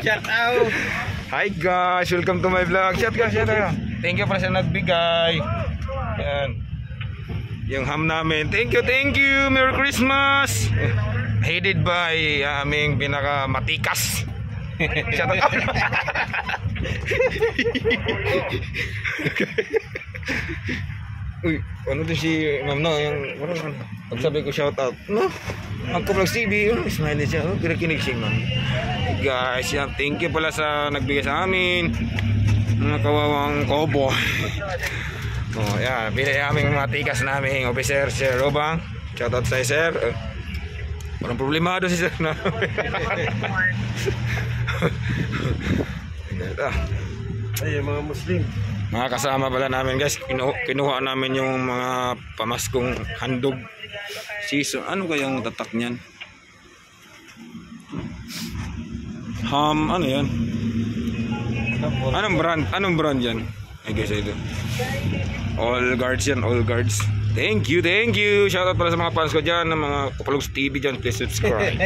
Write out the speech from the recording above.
Shout out. Hi guys, welcome to my vlog. Shout guys, shout out. Thank you pala sa nagbigay. Yan. Yung ham namin. Thank you, thank you. Merry Christmas. Headed by aming pinakamatikas. Shout out. Uy, ano to si Ma'am no? Yung pagsabi ko shout out. No? Ang Vlog TV, smiley siya. Kinikinig si Ma'am. Guys, yan, thank you pala sa nagbigay sa amin. Mga kawawang kobo. Oh, yan, pinay aming matikas naming officer, Sir Robang. Shout out sa Sir. Walang problemado si Sir na. Ay, mga Muslim. Mga kasama pala namin guys, kinuha namin yung mga pamaskong handog season. Ano kayang tatak niyan? Ano yan? Anong brand yan? I guess ito. All guards yan, all guards. Thank you, thank you. Shoutout pala sa mga fans ko dyan, ng mga Vlog TV dyan. Please subscribe.